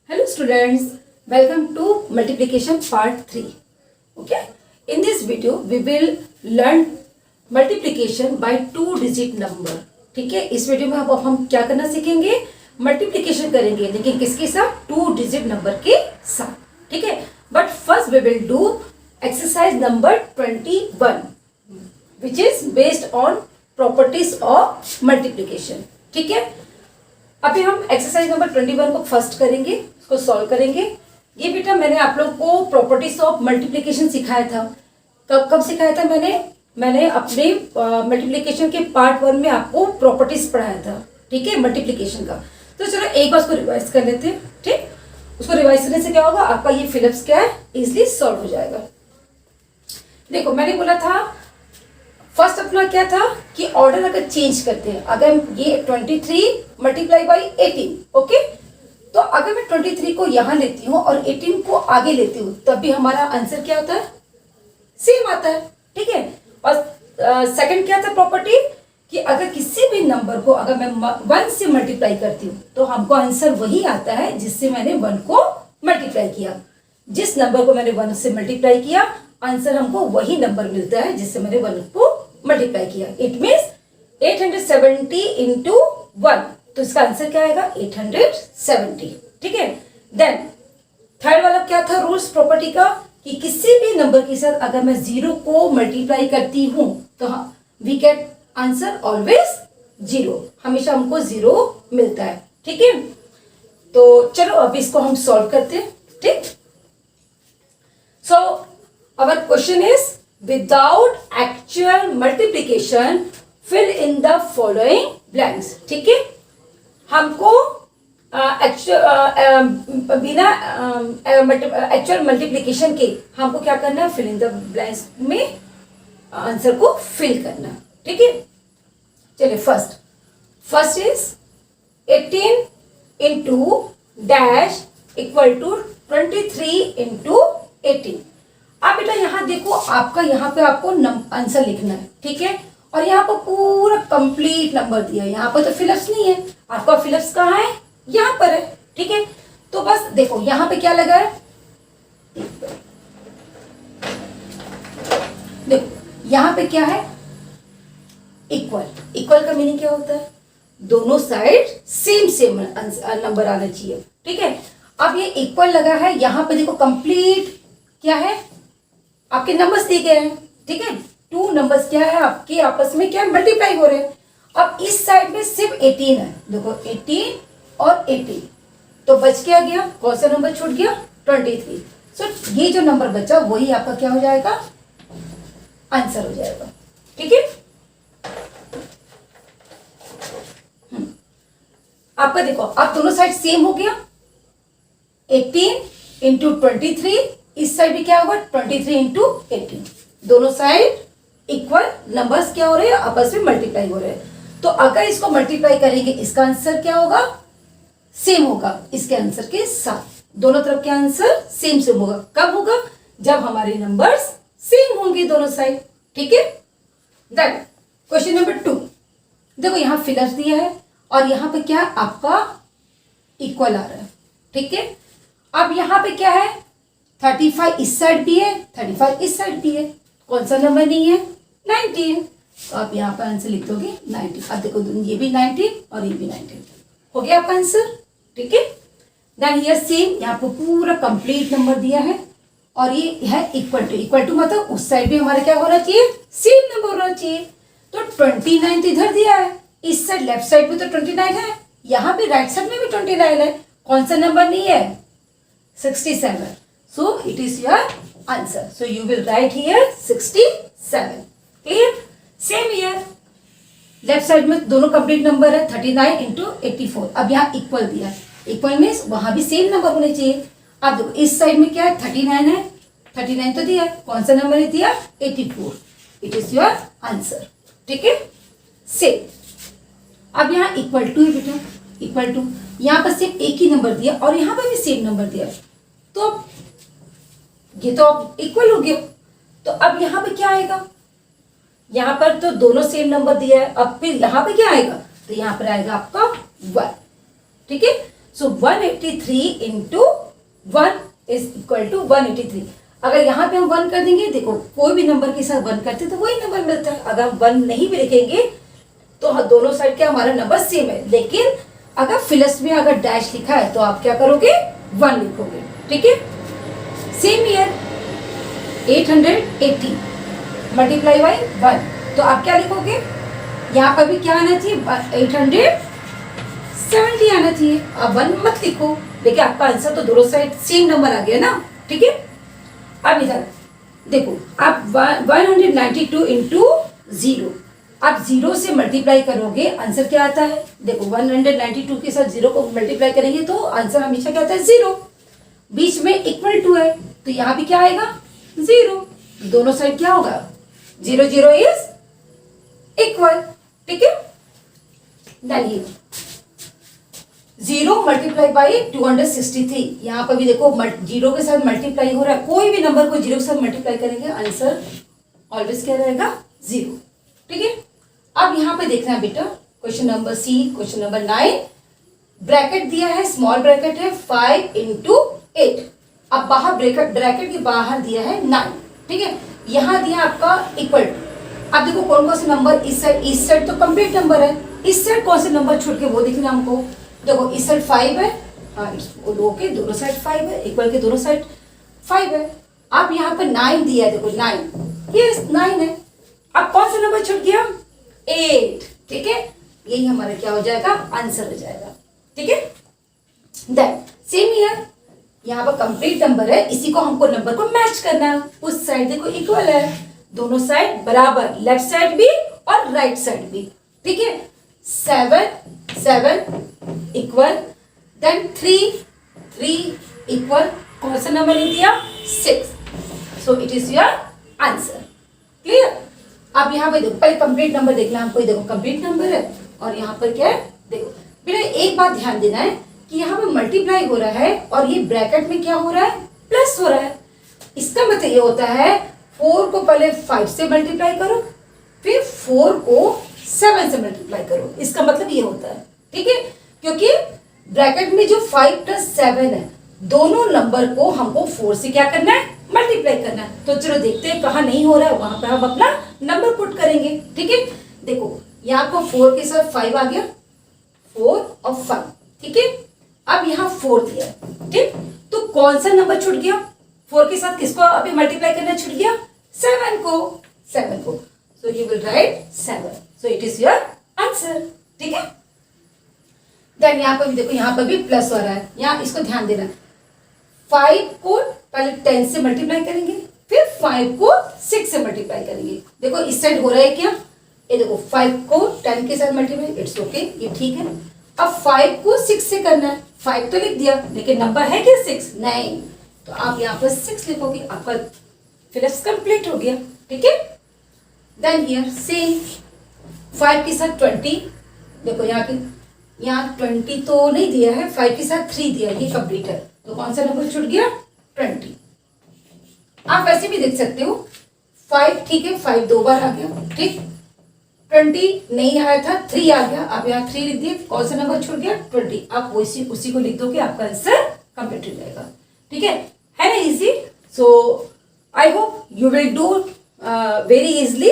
Hello students, welcome to multiplication part 3. Okay, in this video we will learn multiplication by 2 digit number. ठीक है, इस video में अब हम क्या करना सीखेंगे, मल्टीप्लिकेशन करेंगे लेकिन किसके साथ, 2 digit नंबर के साथ. ठीक है, but first we will do exercise number 21 which is based on properties of multiplication. ठीक है, अभी हम एक्सरसाइज नंबर 21 को फर्स्ट करेंगे, उसको सॉल्व करेंगे. ये बेटा मैंने आप लोग को प्रॉपर्टीज ऑफ मल्टीप्लिकेशन सिखाया था. कब सिखाया था मैंने अपने मल्टीप्लिकेशन के पार्ट 1 में आपको प्रॉपर्टीज पढ़ाया था. ठीक है, मल्टीप्लिकेशन का. तो चलो एक बार उसको रिवाइज कर लेते हैं. ठीक, उसको रिवाइज करने से क्या होगा, आपका ये फिलिप्स क्या है, इजिली सॉल्व हो जाएगा. देखो मैंने बोला था फर्स्ट अपना क्या था कि ऑर्डर अगर चेंज करते हैं, अगर ये 23 मल्टीप्लाई बाई 18. ओके, तो अगर मैं 23 को यहां लेती हूँ और 18 को आगे लेती हूँ तब भी हमारा आंसर क्या होता है, सेम आता है. ठीक है, और सेकंड क्या था प्रॉपर्टी कि अगर किसी भी नंबर को अगर मैं 1 से मल्टीप्लाई करती हूँ तो हमको आंसर वही आता है जिससे मैंने 1 को मल्टीप्लाई किया. जिस नंबर को मैंने 1 से मल्टीप्लाई किया आंसर हमको वही नंबर मिलता है जिससे मैंने 1 को मल्टीप्लाई किया. इट मीन्स 870 इंटू 1, तो इसका आंसर क्या आएगा, 870. ठीक है, देन थर्ड वाला क्या था रूल्स प्रॉपर्टी का कि किसी भी नंबर के साथ अगर मैं 0 को मल्टीप्लाई करती हूं तो वी गेट आंसर ऑलवेज 0, हमेशा हमको 0 मिलता है. ठीक है, तो चलो अब इसको हम सॉल्व करते हैं. ठीक, so our question is without actual multiplication fill in the following blanks. ठीक है, हमको बिना एक्चुअल मल्टीप्लिकेशन के हमको क्या करना है, फिल इन द ब्लैंक्स में आंसर को फिल करना. ठीक है, चलिए first is 18 into dash equal to 23 into 18. अब बेटा यहाँ देखो, आपका यहाँ पे आपको आंसर लिखना है. ठीक है, और यहाँ पर पूरा कंप्लीट नंबर दिया है. यहाँ पर तो फिलिप्स नहीं है, आपका फिलिप्स कहाँ है, यहाँ पर है. ठीक है, तो बस देखो यहाँ पे क्या लगा है, देखो यहाँ पे क्या है, इक्वल का मीनिंग क्या होता है, दोनों साइड सेम नंबर आना चाहिए. ठीक है, अब ये इक्वल लगा है, यहाँ पे देखो कंप्लीट क्या है, आपके नंबर्स दिए गए हैं. ठीक है, 2 नंबर्स क्या है आपके आपस में क्या मल्टीप्लाई हो रहे हैं. अब इस साइड में सिर्फ 18 है, देखो 18 और 18, तो बच क्या गया, कौन सा नंबर छूट गया, 23. सो ये जो नंबर बचा वही आपका क्या हो जाएगा, आंसर हो जाएगा. ठीक है, आपका देखो अब दोनों साइड सेम हो गया, 18 इंटू 23, इस साइड भी क्या होगा 23 इंटू 18, दोनों साइड इक्वल नंबर्स क्या हो रहे हैं, आपस में मल्टीप्लाई हो रहे हैं. तो अगर इसको मल्टीप्लाई करेंगे इसका आंसर क्या होगा, सेम होगा इसके आंसर के साथ. दोनों तरफ के आंसर सेम होगा. कब होगा, जब हमारे नंबर्स सेम होंगे दोनों साइड. ठीक है, देन क्वेश्चन नंबर 2, देखो यहाँ फिलर्स दिया है और यहाँ पे क्या आपका इक्वल आ रहा है. ठीक है, अब यहाँ पे क्या है, 35 इस साइड भी है, 35 इस साइड भी है, कौन सा नंबर नहीं है, 19. तो आप यहाँ पर आंसर लिख दोगे 19. अब देखो ये भी 19 और ये भी 19, हो गया आपका आंसर. ठीक है, देन हियर सेम, यहाँ पर पूरा कंप्लीट नंबर दिया है और ये है इक्वल टू मतलब उस साइड भी हमारा क्या होना चाहिए, सेम नंबर होना चाहिए. तो 29 इधर दिया है, इस साइड लेफ्ट साइड में तो 29 है, यहाँ पे राइट साइड में भी 29 है, कौन सा नंबर नहीं है, 67. So it is your answer. So you will write here 67. Clear? Same here. Left side में दोनों कंप्लीट नंबर है, 39 इंटू 84. अब यहाँ इक्वल दिया है, इक्वल मीन्स वहां भी सेम नंबर होने चाहिए. अब देखो इस साइड में क्या है, 39 है, 39 तो दिया है, कौन सा नंबर है दिया, 84. It is your answer. ठीक है, सेम. अब यहाँ इक्वल टू है बेटा, इक्वल टू यहाँ पर सिर्फ एक ही नंबर दिया और यहाँ पर भी सेम नंबर दिया, तो ये तो इक्वल हो गया. तो अब यहाँ पे क्या आएगा, यहाँ पर तो दोनों सेम नंबर दिया है, अब फिर यहाँ पे क्या आएगा, तो यहाँ पर आएगा आपका 1. ठीक है, सो 183 इंटू 1 इज इक्वल टू 183। अगर यहाँ पे हम 1 कर देंगे, देखो कोई भी नंबर के साथ 1 करते तो वही नंबर मिलता है। अगर हम 1 नहीं भी लिखेंगे तो दोनों साइड क्या हमारा नंबर सेम है। लेकिन अगर फिलस में अगर डैश लिखा है तो आप क्या करोगे, 1 लिखोगे। ठीक है, सेम ईयर 880 मल्टीप्लाई बाई 1, तो आप क्या लिखोगे, यहाँ पर भी क्या आना चाहिए, 870 आना चाहिए। अब 1 मत लिखो, लेकिन आपका आंसर तो दोनों साइड सेम नंबर आ गया ना। ठीक है, अब इधर देखो, आप 192 इंटू 0, आप 0 से मल्टीप्लाई करोगे, आंसर क्या आता है, देखो 192 के साथ 0 को मल्टीप्लाई करेंगे तो आंसर हमेशा क्या आता है, 0। बीच में इक्वल टू है तो यहाँ भी क्या आएगा, 0। दोनों साइड क्या होगा, 0 0 इज इक्वल। ठीक है, देखिए 0 मल्टीप्लाई बाई 263, यहाँ पर भी देखो 0 के साथ मल्टीप्लाई हो रहा है। कोई भी नंबर को 0 के साथ मल्टीप्लाई करेंगे आंसर ऑलवेज क्या रहेगा, 0। ठीक है, अब यहाँ पे देखना है बेटा, question number C, question number 9, bracket दिया है, स्मॉल ब्रैकेट है 5 इंटू 8। अब बाहर ब्रैकेट के बाहर दिया है 9। ठीक है, यहाँ दिया आपका इक्वल टू। अब देखो कौन कौन से नंबर, इस साइड तो कंप्लीट नंबर है, इस साइड कौन से नंबर छूट के वो देखना हमको। देखो इस साइड 5 है, हाँ ओके, दोनों साइड 5 है, इक्वल के दोनों साइड 5 है। अब यहाँ पर 9 दिया है, देखो 9, ये 9 है। अब कौन सा नंबर छूट गया, 8। ठीक है, यही हमारा क्या हो जाएगा, आंसर हो जाएगा। ठीक है, देन सेम ईयर, यहाँ पर कंप्लीट नंबर है, इसी को हमको नंबर को मैच करना है। उस साइड देखो इक्वल है, दोनों साइड बराबर, लेफ्ट साइड भी और राइट साइड भी। ठीक है, 7 7 इक्वल, देन 3 इक्वल, कौन सा नंबर नहीं दिया, 6। So it is your answer. Clear. अब यहाँ पे देखो, पहले कंप्लीट नंबर देखना हमको, देखो कंप्लीट नंबर है और यहाँ पर क्या है, देखो बेटा एक बात ध्यान देना है कि यहाँ पे मल्टीप्लाई हो रहा है और ये ब्रैकेट में क्या हो रहा है, प्लस हो रहा है। इसका मतलब ये होता है 4 को पहले 5 से मल्टीप्लाई करो, फिर 4 को 7 से मल्टीप्लाई करो, इसका मतलब ये होता है। ठीक है, क्योंकि ब्रैकेट में जो 5 प्लस 7 है, दोनों नंबर को हमको 4 से क्या करना है, मल्टीप्लाई करना है। तो चलो देखते हैं कहाँ नहीं हो रहा है, वहां पर हम अपना नंबर पुट करेंगे। ठीक है, देखो यहाँ पर 4 के साथ 5 आ गया, 4 और 5। ठीक है, अब यहाँ 4 दिया, ठीक, तो कौन सा नंबर छूट गया, 4 के साथ किसको अभी मल्टीप्लाई करना छूट गया, 7 को। So you will write 7। So it is your answer. ठीक है, देन यहाँ पर भी देखो, यहाँ पर भी प्लस हो रहा है, यहाँ इसको ध्यान देना। 5 को पहले 10 से मल्टीप्लाई करेंगे, फिर 5 को 6 से मल्टीप्लाई करेंगे। देखो इस साइड हो रहा है क्या, ये देखो 5 को 10 के साथ मल्टीप्लाई, इट्स ओके, ये ठीक है। अब 5 को 6 से करना है, 5 तो लिख दिया, लेकिन नंबर है क्या 6, नहीं, तो आप यहाँ पर 6 लिखोगे, आपका फिलअप कंप्लीट हो गया। ठीक है, देन हियर सेम 5 के साथ 20, देखो यहाँ 20 तो नहीं दिया है, 5 के साथ 3 दिया, ये कंप्लीट है, तो कौन सा नंबर छूट गया, 20। आप वैसे भी देख सकते हो, 5 ठीक है, 5 दो बार आ गया, ठीक, 20 नहीं आया था, 3 आ गया, आप यहाँ 3 लिख दिए, कौन सा नंबर छूट गया, 20। आप उसी को लिख दोगे, आपका आंसर कंप्लीट हो जाएगा। ठीक है ना, easy. So I hope you will do very easily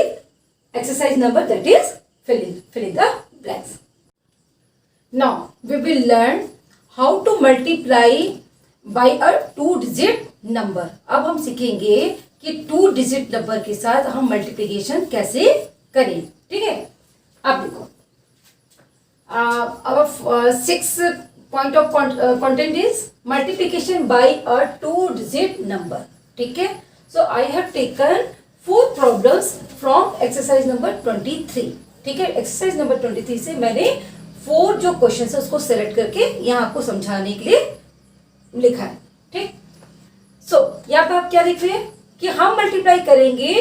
exercise number, that is fill in the blanks. Now we will learn how to multiply by a 2-digit number. अब हम सीखेंगे कि 2-digit नंबर के साथ हम मल्टीप्लिकेशन कैसे करें। ठीक है, अब देखो, our 6th point of content is multiplication by a 2-digit number. ठीक है, so I have taken 4 problems from exercise number 23. ठीक है, एक्सरसाइज नंबर 23 से मैंने 4 जो क्वेश्चन है उसको सेलेक्ट करके यहाँ आपको समझाने के लिए लिखा है। ठीक, सो यहाँ पे आप क्या लिख रहे हैं कि हम मल्टीप्लाई करेंगे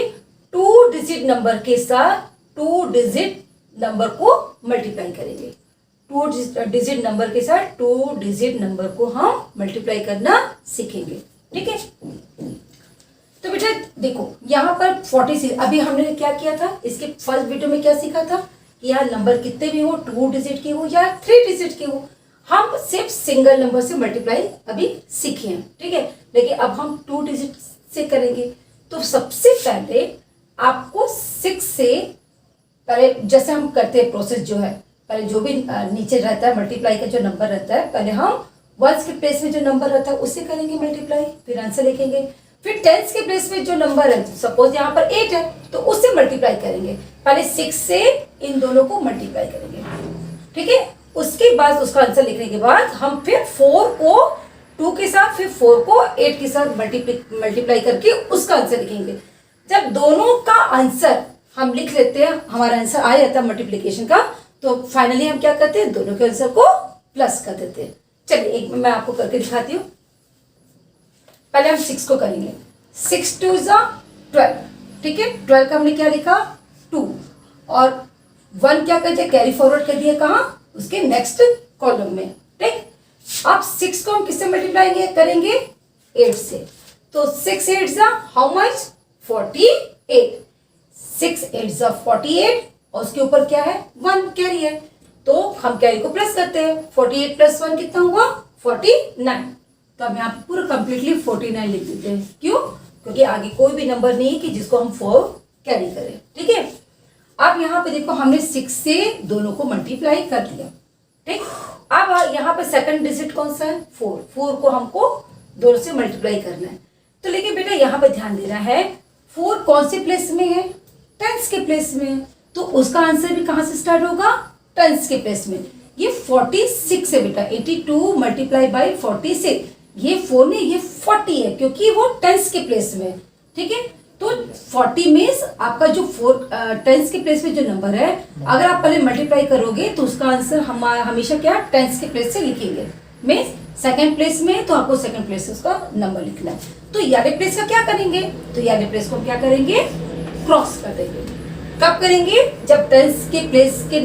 2-digit नंबर के साथ, 2-digit नंबर को मल्टीप्लाई करेंगे, 2-digit नंबर के साथ 2-digit नंबर को हम मल्टीप्लाई करना सीखेंगे। ठीक है, तो बेटा देखो यहाँ पर 46, अभी हमने क्या किया था, इसके फर्स्ट वीडियो में क्या सीखा था कि यार नंबर कितने भी हो, 2 डिजिट के हो या 3 डिजिट के हो, हम सिर्फ सिंगल नंबर से मल्टीप्लाई अभी सीखे हैं, ठीक है। लेकिन अब हम 2 डिजिट से करेंगे। तो सबसे पहले आपको 6 से पहले जैसे हम करते हैं प्रोसेस जो है, पहले जो भी नीचे रहता है मल्टीप्लाई का जो नंबर रहता है, पहले हम वंस के प्लेस में जो नंबर रहता है उससे करेंगे मल्टीप्लाई, फिर आंसर लिखेंगे। फिर टेंस के प्लेस में जो नंबर है, सपोज यहाँ पर 8 है तो उससे मल्टीप्लाई करेंगे। पहले 6 से इन दोनों को मल्टीप्लाई करेंगे, ठीक है। उसके बाद उसका आंसर लिखने के बाद हम फिर 4 को 2 के साथ, फिर 4 को 8 के साथ मल्टीप्लाई करके उसका आंसर लिखेंगे। जब दोनों का आंसर हम लिख लेते हैं, हमारा आंसर आ जाता है मल्टीप्लिकेशन का, तो फाइनली हम क्या करते हैं, दोनों के आंसर को प्लस कर देते हैं। चलिए एक मैं आपको करके दिखाती हूँ। पहले हम 6 को करेंगे। 6 2 12, ठीक है। 12 का हमने क्या लिखा 2, और 1 क्या कर दिया, कैरी फॉरवर्ड कर दिया कहाँ, उसके नेक्स्ट कॉलम में, ठीक। अब 6 को हम किससे मल्टीप्लाई करेंगे, 8 से। तो 6 8 हाउ मच, 48। 6 8 48, और उसके ऊपर क्या है, 1 कैरी है, तो हम कैरी को प्लस करते हैं। 48 प्लस 1 कितना हुआ, 49। तो हम यहाँ पे पूरा कंप्लीटली 49 लिख देते हैं। क्यों, क्योंकि आगे कोई भी नंबर नहीं है कि जिसको हम 4 कैरी करें, ठीक है। अब यहाँ पे देखो हमने 6 से दोनों को मल्टीप्लाई कर दिया, ठीक। अब यहाँ पे सेकंड डिजिट कौन सा है, 4। 4 को हमको दोनों से मल्टीप्लाई करना है। तो लेकिन बेटा यहाँ पे ध्यान देना है, 4 कौन से प्लेस में है, टेंस के प्लेस में है, तो उसका आंसर भी कहाँ से स्टार्ट होगा, टेंस के प्लेस में। ये 46 है बेटा, 82 मल्टीप्लाई बाई 46, ये 4 नहीं, ये 40 है, क्योंकि वो टेंस के प्लेस में है, ठीक है। तो 40 मीन्स आपका जो 4 टेंस के प्लेस में जो नंबर है, अगर आप पहले मल्टीप्लाई करोगे तो उसका आंसर हम हमेशा क्या टेंस के प्लेस से लिखेंगे। मीन्स सेकंड प्लेस में, तो आपको सेकंड प्लेस से उसका नंबर लिखना है। तो यारे प्लेस का क्या करेंगे, तो यारे प्लेस को क्या करेंगे, क्रॉस कर देंगे। कब करेंगे, जब टेंस के प्लेस के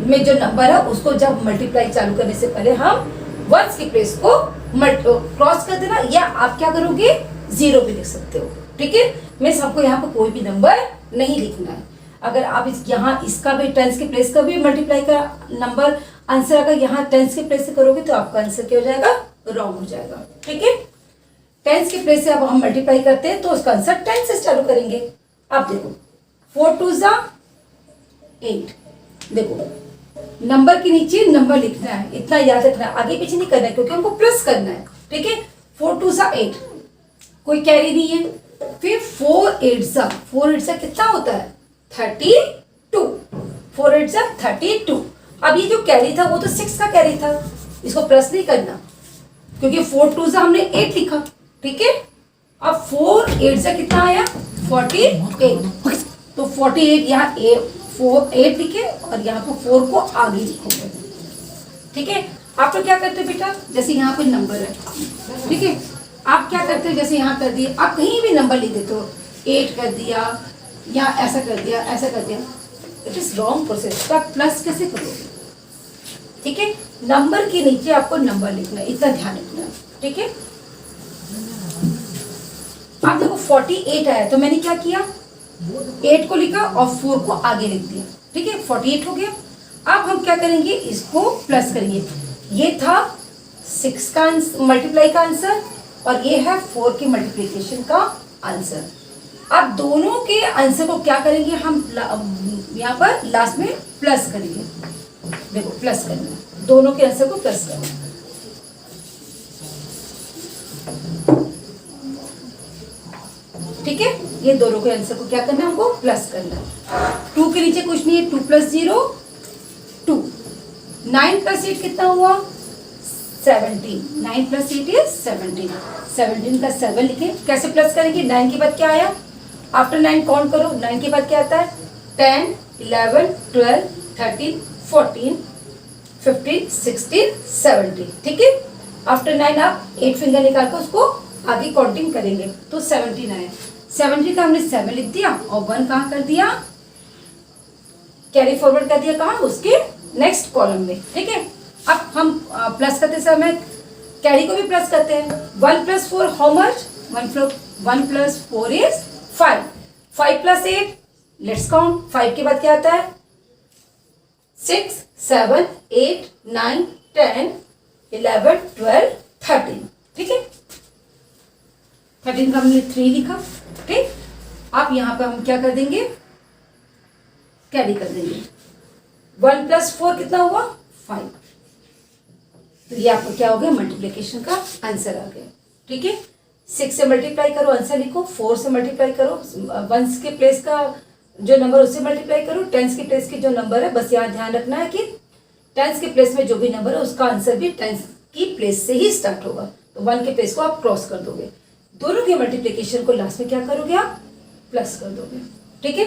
में जो नंबर है उसको जब मल्टीप्लाई चालू करने से पहले हम वंस के प्लेस को क्रॉस कर देना, या आप क्या करोगे 0 भी लिख सकते हो, ठीक है। मीन्स आपको यहाँ पर कोई भी नंबर नहीं लिखना है। अगर आप यहाँ इसका भी टेंस के प्लेस का भी मल्टीप्लाई का नंबर आंसर अगर यहाँ टेंस के प्लेस से करोगे तो आपका आंसर क्या हो जाएगा, रॉन्ग हो जाएगा, ठीक है। टेंस के प्लेस से अब हम मल्टीप्लाई करते हैं तो उसका आंसर 10 से चालू करेंगे। अब देखो 4 2 8, देखो नंबर के नीचे नंबर लिखना है, इतना याद रखना है, आगे पीछे नहीं करना है क्योंकि हमको प्लस करना है, ठीक है। 4 2 8, कोई कैरी नहीं है। फिर 4 8 कितना होता है, 32। 4 8 32। अब ये जो कैरी था वो तो 6 का कैरी था, इसको प्लस नहीं करना क्योंकि 4 2 हमने 8 लिखा, ठीक है। अब 4 8 कितना आया, 48। तो 48 यहाँ 8 लिखे और यहाँ पर 4 को आगे लिखोगे, ठीक है। आप तो क्या करते हो बेटा, जैसे यहाँ पे नंबर है, ठीक है, आप क्या करते हो, जैसे यहाँ कर दिए, आप कहीं भी नंबर लिख देते हो, 8 कर दिया या ऐसा कर दिया, ऐसा कर दिया, इट इज रॉन्ग प्रोसेस। तो आप प्लस कैसे करोगे, ठीक है। नंबर के नीचे आपको नंबर लिखना है, इतना ध्यान रखना है, ठीक है। आप देखो 48 आया तो मैंने क्या किया, 8 को लिखा और 4 को आगे लिख दिया, ठीक है। 48 हो गया। अब हम क्या करेंगे, इसको प्लस करेंगे। ये था 6 का मल्टीप्लाई का आंसर और ये है 4 की मल्टीप्लिकेशन का आंसर। अब दोनों के आंसर को क्या करेंगे हम, यहाँ पर लास्ट में प्लस करेंगे। देखो प्लस करना, दोनों के आंसर को प्लस करना, ठीक है। ये दोनों के आंसर को क्या करना है, हमको प्लस करना है। 2 के नीचे कुछ नहीं है, 2 + 0 2। 9 + 8 कितना हुआ, 17। 9 + 8 is 17। 17 का 7 लिखे। कैसे प्लस करेंगे, 9 के बाद क्या आया, आफ्टर 9 काउंट करो, 9 के बाद क्या आता है, 10 11 12 13 14 15 16 17, ठीक है। आफ्टर 9 आप 8 फिंगर निकाल कर उसको आगे काउंटिंग करेंगे तो 17 आया। 17 का हमने 7 लिख दिया और 1 कहाँ कर दिया, कैरी फॉरवर्ड कर दिया कहाँ, उसके नेक्स्ट कॉलम में, ठीक है। अब हम प्लस करते समय कैरी को भी प्लस करते हैं। 1 + 4 how much, 1 + 4 is 5। 5 + 8 let's count, 5 के बाद क्या आता है, 6 7 8 9 10 11, 12, 13। ठीक है, 13 का हमने 3 लिखा। ठीक, अब यहाँ पे हम क्या कर देंगे, कैरी कर देंगे। 1 + 4 कितना हुआ, 5। तो ये आपको क्या हो गया, मल्टीप्लिकेशन का आंसर आ गया। ठीक है, 6 से मल्टीप्लाई करो, आंसर लिखो। 4 से मल्टीप्लाई करो, 1s के प्लेस का जो नंबर उससे मल्टीप्लाई करो। 10s के प्लेस के जो नंबर है, बस यहाँ ध्यान रखना है कि 10s के प्लेस में जो भी नंबर है उसका आंसर भी 10s की प्लेस से ही स्टार्ट होगा। तो 1 के प्लेस को आप क्रॉस कर दोगे, दोनों के मल्टीप्लिकेशन को लास्ट में क्या करोगे, आप प्लस कर दोगे। ठीक है,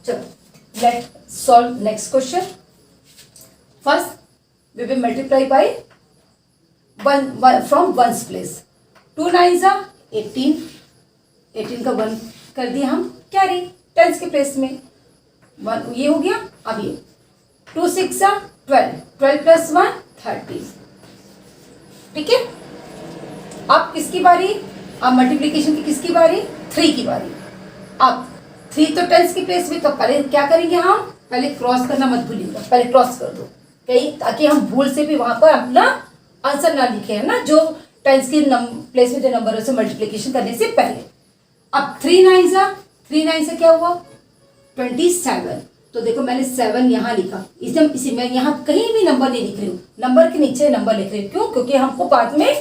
चलो let solve next question. First we will multiply by 1 from 1s place. 2 9s are 18, 18 का 1 कर दिया हम कैरी 10s के प्लेस में, 1 ये हो गया। अब ये 2 6 are 12, 12 + 1 13। ठीक है, अब किसकी बारी, अब मल्टीप्लिकेशन की किसकी बारी, 3 की बारी। अब 3 तो 10s की प्लेस में, तो पहले क्या करेंगे हम, पहले क्रॉस करना मत भूलिएगा, पहले क्रॉस कर दो कहीं, ताकि हम भूल से भी वहां पर अपना आंसर ना लिखे, है ना, जो 10s की प्लेस में जो नंबर है उसे मल्टीप्लिकेशन करने से पहले। अब 3 9s are, 3 9 से क्या हुआ, 27। तो देखो मैंने 7 यहाँ लिखा, इसी मैं यहाँ कहीं भी नंबर नहीं लिख रही हूँ, नंबर के नीचे नंबर लिख रही हूँ। क्यों, क्योंकि हमको बाद में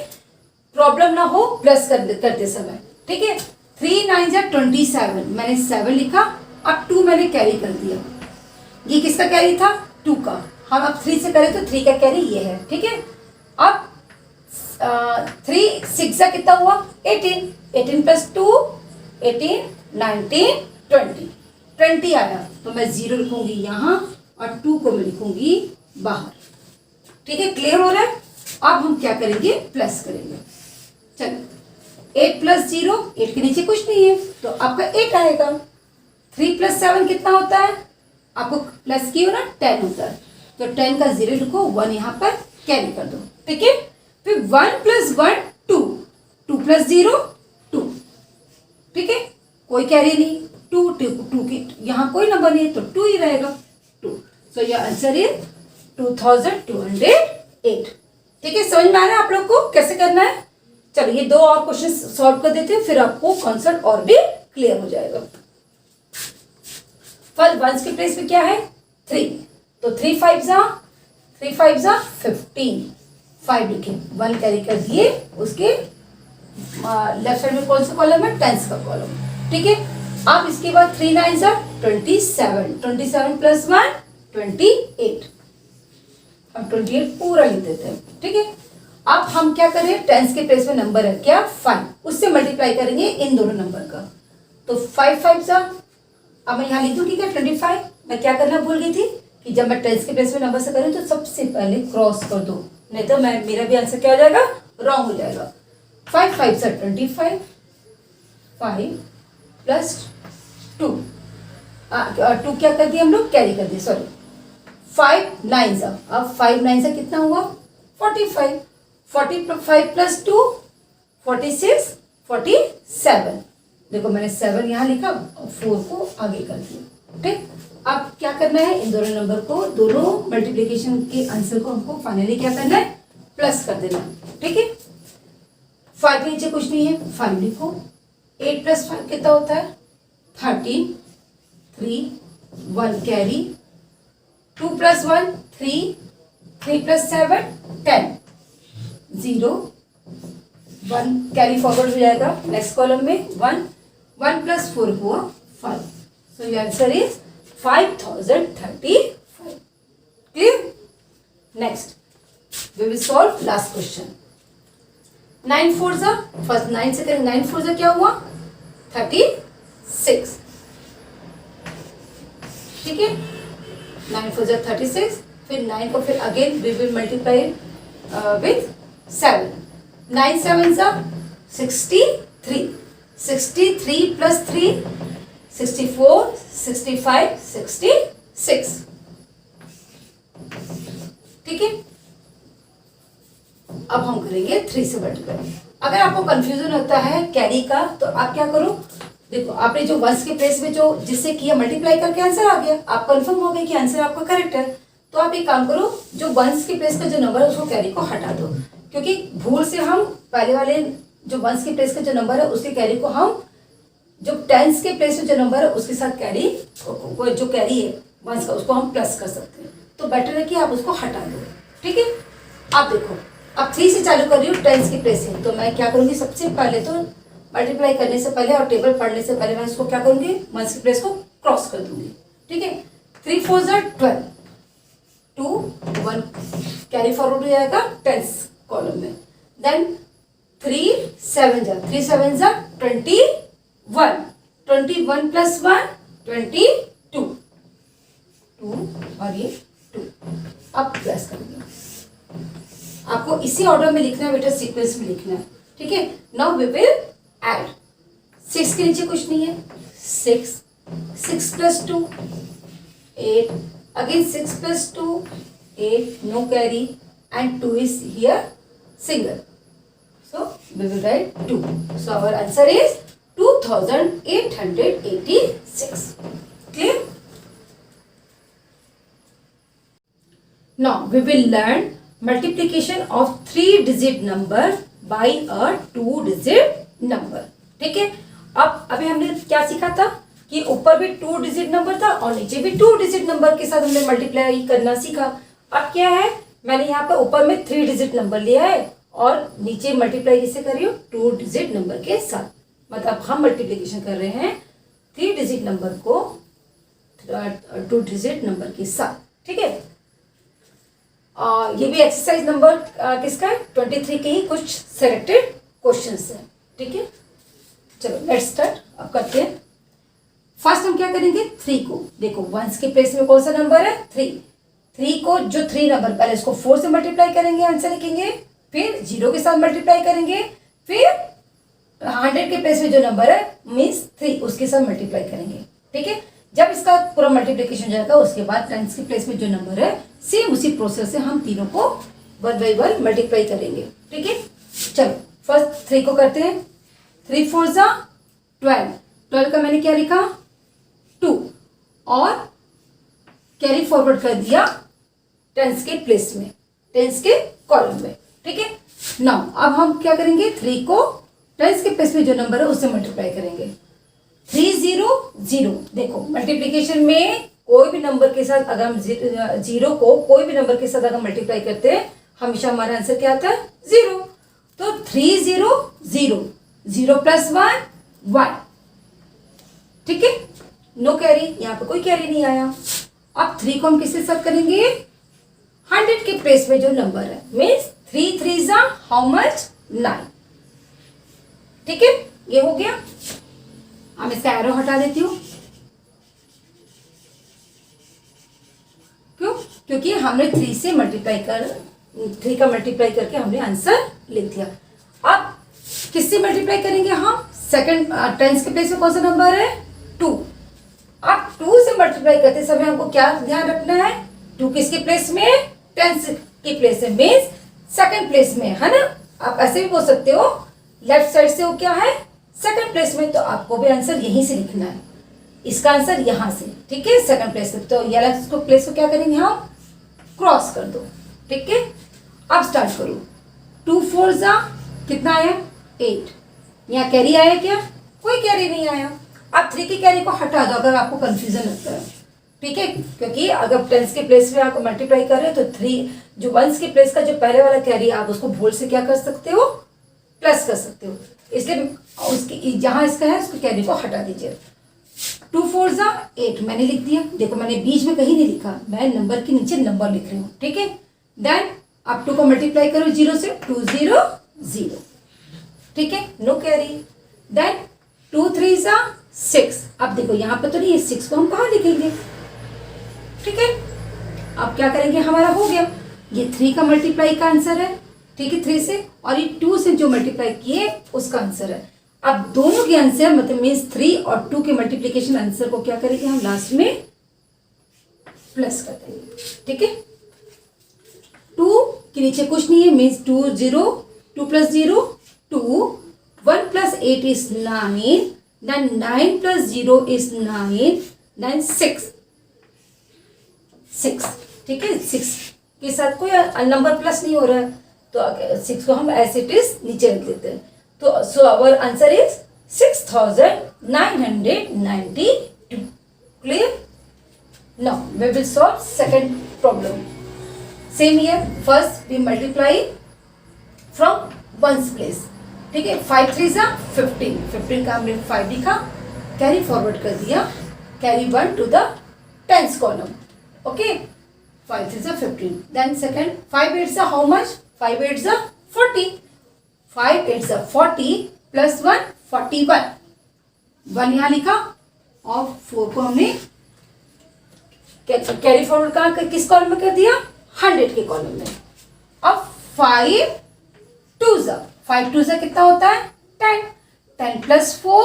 प्रॉब्लम ना हो प्लस करते समय। ठीक है, 3 9s are 27, मैंने 7 लिखा। अब 2 मैंने कैरी कर दिया, ये किसका कैरी था, 2 का। हम अब 3 से करें तो 3 का कैरी ये है। ठीक है, अब 3 6 का कितना हुआ, 18, 18 + 2 18, 19 20, 20 आया तो मैं 0 लिखूंगी यहाँ और 2 को मैं लिखूंगी बाहर। ठीक है, क्लियर हो रहा है। अब हम क्या करेंगे, प्लस करेंगे। चलो 8 + 0, 8 के नीचे कुछ नहीं है तो आपका 8 आएगा। 3 + 7 कितना होता है, आपको प्लस की हो ना, 10 होता है। तो 10 का 0 लिखो, 1 यहाँ पर कैरी कर दो। ठीक है, फिर 1 + 1 2, 2 + 0 2। ठीक है, कोई कैरी नहीं, 2 की यहाँ कोई नंबर नहीं है तो 2 ही रहेगा, 2। सो योर आंसर इज 2208। ठीक है, समझ में आ रहा है आप लोग को कैसे करना है। चलो ये 2 और क्वेश्चन सॉल्व कर देते हैं, फिर आपको कॉन्सेप्ट और भी क्लियर हो जाएगा। फर्स्ट 1s के प्लेस में क्या है, 3, तो 3 5s are 15, 5 लिखे, 1 कैरी कर दिए, उसके लेफ्ट साइड में कौन सा कॉलम है, 10s का कॉलम। ठीक है, अब इसके बाद 3 9s are 27, 27 + 1 28, हम 28 पूरा लिख देते हैं। ठीक है, अब हम क्या करें, 10s के प्लेस में नंबर है क्या, 5, उससे मल्टीप्लाई करेंगे इन दोनों नंबर का। तो 5 5s are, अब मैं यहाँ लिख दूँ, ठीक है, 25। मैं क्या करना भूल गई थी कि जब मैं 10s के प्लेस में नंबर से करूँ तो सबसे पहले क्रॉस कर दो, नहीं तो मेरा भी आंसर क्या हो जाएगा, रॉन्ग हो जाएगा। 5 5s are 25, 5 + 2, 2 क्या कर दिए हम लोग, कैरी कर दिए, सॉरी। 5 9s are, अब 5 9s are कितना हुआ, 45, 45 + 2 46, 47। देखो मैंने 7 यहाँ लिखा और 4 को आगे कर दिया। ठीक, अब क्या करना है, इन दोनों नंबर को, दोनों मल्टीप्लिकेशन के आंसर को हमको फाइनली क्या करना है, प्लस कर देना। ठीक है, 5 के नीचे कुछ नहीं है, 5 लिखो। 8 + 5 कितना होता है, 13, 3 1 कैरी, 2 + 1 3, 3 + 7 10, 0 1 कैरी फॉरवर्ड हो जाएगा नेक्स्ट कॉलम में, 1 1 + 4 हुआ 5। So your answer is 5035। Clear. Next we will solve last question. 9 4s are, फर्स्ट 9 से करेंगे, 9 4s are क्या हुआ, 36। ठीक है, 9 4s are 36, फिर 9 को फिर again we will multiply with 7, 9 7s are 63, 63 + 3 64, 65 66। ठीक है, अब हम करेंगे 3 से मल्टीप्लाई। अगर आपको कंफ्यूजन होता है कैरी का तो आप क्या करो, देखो आपने जो 1s के प्लेस में जो जिससे किया मल्टीप्लाई करके आंसर आ गया, आप कंफर्म हो गए कि आंसर आपका करेक्ट है, तो आप एक काम करो, जो वंस के प्लेस का जो नंबर है उसको कैरी को हटा दो, क्योंकि भूल से हम पहले वाले जो वंस के प्लेस का जो नंबर है उसके कैरी को हम जो टेंस के प्लेस में जो नंबर है उसके साथ कैरी जो कैरी है वंस का उसको हम प्लस कर सकते हैं। तो बेटर है कि आप उसको हटा दो। ठीक है, आप देखो अब 3 से चालू कर रही हूँ टेंस के प्लेस से, तो मैं क्या करूँगी, सबसे पहले तो मल्टीप्लाई करने से पहले और टेबल पढ़ने से पहले मैं इसको क्या करूँगी, वंस के प्लेस को क्रॉस कर दूंगी। ठीक है, 3 4 12, 2 1 कैरी फॉरवर्ड हो जाएगा टेंस कॉलम में। देन 3 7 21, 21 प्लस 1 22, 2 और ये 2। अब प्लस करेंगे, आपको इसी ऑर्डर में लिखना है बेटा, सीक्वेंस में लिखना है। ठीक है, नाउ वी विल ऐड। 6 के नीचे कुछ नहीं है, 6 plus 2 8, again 6 plus 2 8, no carry and 2 is here single, so we will write 2. So our answer is 2886. Clear? Now we will learn multiplication of 3-digit number by a 2-digit number. ठीक है, अब अभी हमने क्या सीखा था कि ऊपर भी 2-digit नंबर था और नीचे भी 2-digit नंबर के साथ हमने मल्टीप्लाई करना सीखा। अब क्या है, मैंने यहाँ पे ऊपर में 3-digit नंबर लिया है और नीचे मल्टीप्लाई किससे कर रही हूँ, 2-digit नंबर के साथ। मतलब हम मल्टीप्लिकेशन कर रहे हैं 3-digit नंबर को 2-digit नंबर के साथ। ठीक है, ये भी एक्सरसाइज नंबर किसका है, 23 के ही कुछ सेलेक्टेड क्वेश्चंस हैं। ठीक है, चलो लेट्स स्टार्ट। अब करते हैं। फर्स्ट हम क्या करेंगे, 3 को देखो वंस के प्लेस में कौन सा नंबर है, 3 को जो 3 नंबर, पहले इसको 4 से मल्टीप्लाई करेंगे, आंसर लिखेंगे, फिर 0 के साथ मल्टीप्लाई करेंगे, फिर 100 के प्लेस में जो नंबर है मीन्स 3 उसके साथ मल्टीप्लाई करेंगे। ठीक है, जब इसका पूरा मल्टीप्लिकेशन हो जाएगा उसके बाद टेंस के प्लेस में जो नंबर है सेम उसी प्रोसेस से हम तीनों को 1 बाई 1 मल्टीप्लाई करेंगे। ठीक है, चलो फर्स्ट 3 को करते हैं। 3 4 12, 12 का मैंने क्या लिखा 2 और कैरी फॉरवर्ड कर दिया टेंस के प्लेस में, टेंस के कॉलम में। ठीक है, नाउ अब हम क्या करेंगे, 3 को टेंस के प्लेस में जो नंबर है उससे मल्टीप्लाई करेंगे। 3 0 0, देखो मल्टीप्लिकेशन में कोई भी नंबर के साथ अगर हम 0 को कोई भी नंबर के साथ अगर मल्टीप्लाई करते हैं हमेशा हमारा आंसर क्या आता है, 0। तो 3 0 0, 0 प्लस 1 1। ठीक है, नो कैरी, यहाँ पे कोई कैरी नहीं आया। अब 3 को हम किसके साथ करेंगे, 100 के प्लेस में जो नंबर है मीन्स 3 3 हाउ मच 9। ठीक है, ये हो गया। हम इसका एरो हटा देती हूँ, क्यों, क्योंकि हमने 3 से मल्टीप्लाई कर 3 का मल्टीप्लाई करके हमने आंसर लिख दिया। अब किससे मल्टीप्लाई करेंगे हम, सेकंड टेंस के प्लेस में कौन सा नंबर है, 2। अब 2 से मल्टीप्लाई करते समय हमको क्या ध्यान रखना है, 2 किसके प्लेस में, टेंस के प्लेस में मीन्स सेकंड प्लेस में, है ना। आप ऐसे भी बोल सकते हो लेफ्ट साइड से वो क्या है, सेकंड प्लेस में, तो आपको भी आंसर यहीं से लिखना है, इसका आंसर यहाँ से। ठीक है, सेकंड प्लेस में, तो ये वाला प्लेस को क्या करेंगे हम, क्रॉस कर दो। ठीक है, अब स्टार्ट करो। 2 4 कितना आया, 8। यहाँ कैरी आया क्या, कोई कैरी नहीं आया। अब 3 की कैरी को हटा दो अगर आपको कंफ्यूजन लगता है। ठीक है, क्योंकि अगर टेंस के प्लेस में आप मल्टीप्लाई कर रहे हो तो 3 जो वंस के प्लेस का जो पहले वाला कैरी आप उसको भूल से क्या कर सकते हो, प्लस कर सकते हो, इसलिए उसकी जहां इसका है उसको कैरी को हटा दीजिए। 2 4 8 मैंने लिख दिया, देखो मैंने बीच में कहीं नहीं लिखा, मैं नंबर के नीचे नंबर लिख रही हूँ। ठीक है, देन अब 2 को मल्टीप्लाई करो 0 से, 2 0 0। ठीक है, नो कैरी। देन 2 3 6। अब देखो यहाँ पे तो नहीं है, 6 को हम कहाँ लिखेंगे। ठीक है, अब क्या करेंगे, हमारा हो गया, ये 3 का मल्टीप्लाई का आंसर है। ठीक है, 3 से, और ये 2 से जो मल्टीप्लाई किए उसका आंसर है। अब दोनों के आंसर मतलब मीन्स 3 और 2 के मल्टीप्लिकेशन आंसर को क्या करेंगे हम लास्ट में प्लस कर देंगे। ठीक है, 2 के नीचे कुछ नहीं है means 2 0, 2 plus 0 2, 1 plus 8 is 9, then 9 plus 0 is 9, then 6। ठीक है, 6 के साथ कोई नंबर प्लस नहीं हो रहा है, तो 6 को हम एज इट इज नीचे रख देते हैं। तो so our answer is 6992। Clear? Now we will solve second problem. Same here, first we multiply from ones place. ठीक है, 5 3 जा 15, 15 का हमने 5 लिखा, कैरी फॉरवर्ड कर दिया, carry 1 to the tens column. Okay, 5 3 जा 15। देन सेकंड, 5 8 जा हाउ मच? 5 8 जा 40, 5 8 जा 40 प्लस 1 41, 1 यहाँ लिखा और 4 को हमने कैरी फॉरवर्ड कहाँ किस कॉलम में कर दिया? 100 के कॉलम में। अब 5 2 जा कितना होता है? 10, 10 प्लस 4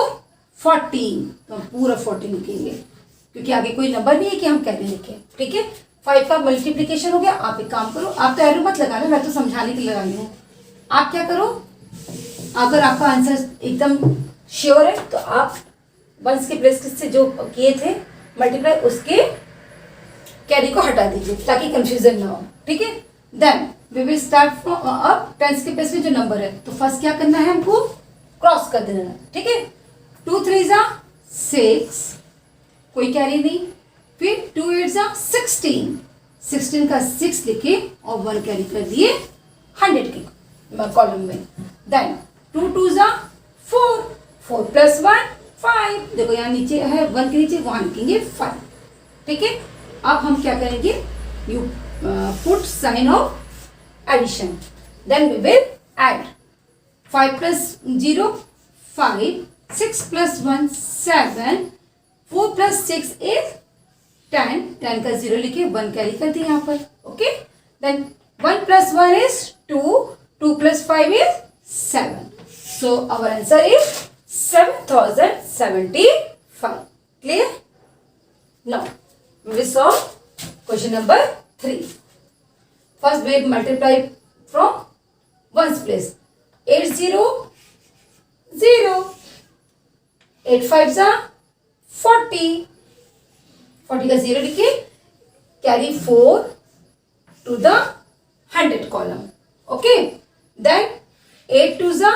14, तो हम पूरा 14 लिखेंगे क्योंकि आगे कोई नंबर नहीं है कि हम कैरी लिखें। ठीक है, 5 का मल्टीप्लीकेशन हो गया। आप एक काम करो, आप तो एरो मत लगाना, मैं तो समझाने के लिए लगा रही हूँ। आप क्या करो, अगर आपका आंसर एकदम श्योर है तो आप वंस के प्लेस से जो किए थे मल्टीप्लाई, उसके कैरी को हटा दीजिए ताकि कंफ्यूजन ना हो। ठीक है, then we will start from अब टेंस के प्लेस में जो नंबर है, तो फर्स्ट क्या करना है, हमको क्रॉस कर देना है। ठीक है, 2 3 जा 6, कोई कैरी नहीं। फिर 2 8 जा 16, 16 का 6 लिखे और 1 कैरी कर दिए 100 के कॉलम में। देन 2 2 जा 4, 4 प्लस 1 5, देखो यहाँ नीचे है 1 के नीचे, वहां लिखेंगे 5। ठीक है, अब हम क्या करेंगे, you put sign of addition, then we will add 5 plus 0 5, 6 plus 1 7, 4 plus 6 is 10, 10 का 0 लिखे, 1 कैरी कर दिए यहाँ पर। Okay, then 1 plus 1 is 2, 2 plus 5 is 7, so our answer is 7075. Clear? Now we solve question number 3. First we multiply from ones place. 8 0 0, 8 5 जा 40, 40 का 0 लिखे, carry 4 to the 100 column. Okay, then 8 2 जा